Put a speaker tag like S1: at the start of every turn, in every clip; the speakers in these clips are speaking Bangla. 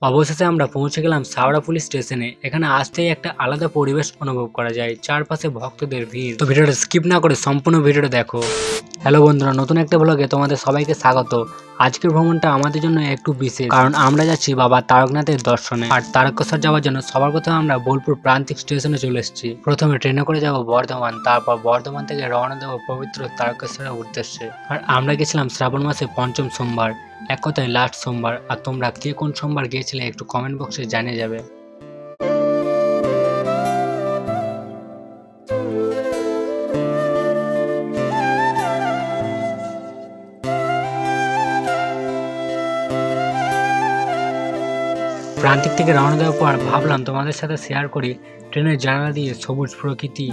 S1: অবশেষে আমরা পৌঁছে গেলাম শেওড়াফুলি স্টেশনে। এখানে আসতেই একটা আলাদা পরিবেশ অনুভব করা যায়, চারপাশে ভক্তদের ভিড়। তো ভিডিওটা স্কিপ না করে সম্পূর্ণ ভিডিওটা দেখো। হ্যালো বন্ধুরা, নতুন একটা ব্লগে তোমাদের সবাইকে স্বাগত। আজকের ভ্রমণটা আমাদের জন্য একটু বিশেষ, কারণ আমরা যাচ্ছি বাবা তারকনাথের দর্শনে। আর তারকেশ্বর যাওয়ার জন্য সবার প্রথমে আমরা বোলপুর প্রান্তিক স্টেশনে চলে এসেছি। প্রথমে ট্রেনে করে যাব বর্ধমান, তারপর বর্ধমান থেকে রওনা দেবো পবিত্র তারকেশ্বরের উদ্দেশ্যে। আর আমরা গেছিলাম শ্রাবণ মাসে পঞ্চম সোমবার, এক কথায় লাস্ট সোমবার। আর তোমরা কে কোন সোমবার গিয়েছিলে একটু কমেন্ট বক্সে জানিয়ে যাবে। প্রান্তিক থেকে রওনা দেওয়ার পর ভাবলাম তোমাদের সাথে শেয়ার করি ট্রেনের জানালা দিয়ে সবুজ প্রকৃতি,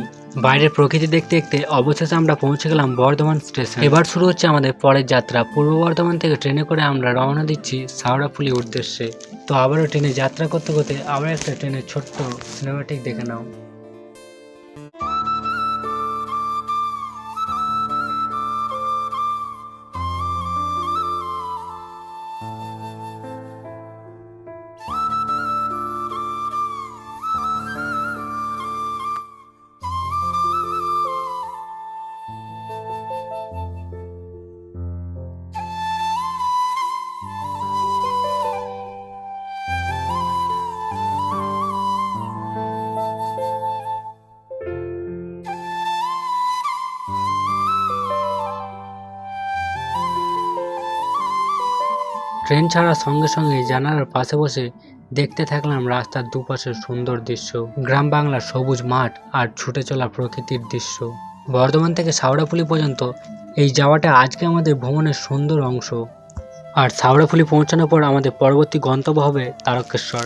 S1: বাইরের প্রকৃতি দেখতে দেখতে অবশেষে আমরা পৌঁছে গেলাম বর্ধমান স্টেশন। এবার শুরু হচ্ছে আমাদের পরের যাত্রা। পূর্ব বর্ধমান থেকে ট্রেনে করে আমরা রওনা দিচ্ছি শেওড়াফুলি উদ্দেশ্যে। তো আবারও ট্রেনে যাত্রা করতে করতে আবার একটা ট্রেনের ছোট্ট সিনেমাটিক দেখে নাও। ট্রেন ছাড়ার সঙ্গে সঙ্গে জানালার পাশে বসে দেখতে থাকলাম রাস্তার দুপাশের সুন্দর দৃশ্য, গ্রাম বাংলার সবুজ মাঠ আর ছুটে চলা প্রকৃতির দৃশ্য। বর্ধমান থেকে শেওড়াফুলি পর্যন্ত এই যাওয়াটা আজকে আমাদের ভ্রমণের সুন্দর অংশ। আর শেওড়াফুলি পৌঁছানোর পর আমাদের পরবর্তী গন্তব্য হবে তারকেশ্বর।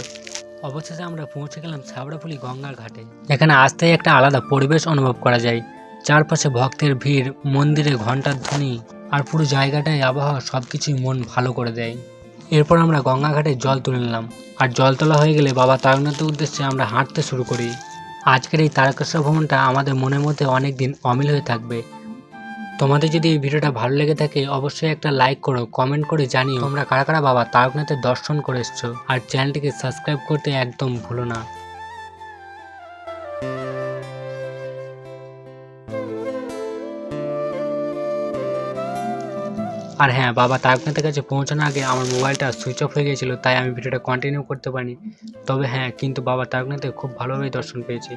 S1: অবশেষে আমরা পৌঁছে গেলাম শেওড়াফুলি গঙ্গার ঘাটে। এখানে আসতেই একটা আলাদা পরিবেশ অনুভব করা যায়, চারপাশে ভক্তের ভিড়, মন্দিরে ঘন্টার ধ্বনি, আর পুরো জায়গাটায় আবহাওয়া সবকিছুই মন ভালো করে দেয়। এরপর আমরা গঙ্গা ঘাটে জল তুলে নিলাম, আর জল তোলা হয়ে গেলে বাবা তারকনাথের উদ্দেশ্যে আমরা হাঁটতে শুরু করি। আজকের এই তারকেশ্বর ভ্রমণটা আমাদের মনের মধ্যে অনেক দিন অমিল হয়ে থাকবে। তোমাদের যদি এই ভিডিওটা ভালো লেগে থাকে অবশ্যই একটা লাইক করো, কমেন্ট করে জানিও তোমরা কারা কারা বাবা তারকনাথের দর্শন করে এসছো। আর চ্যানেলটিকে সাবস্ক্রাইব করতে একদম ভুলো না। আর হ্যাঁ, বাবা তারকনাথের কাছে পৌঁছানোর আগে আমার মোবাইলটা সুইচ অফ হয়ে গিয়েছিল, তাই আমি ভিডিওটা কন্টিনিউ করতে পারিনি। তবে হ্যাঁ, কিন্তু বাবা তারকনাথের খুব ভালোভাবে দর্শন পেয়েছি।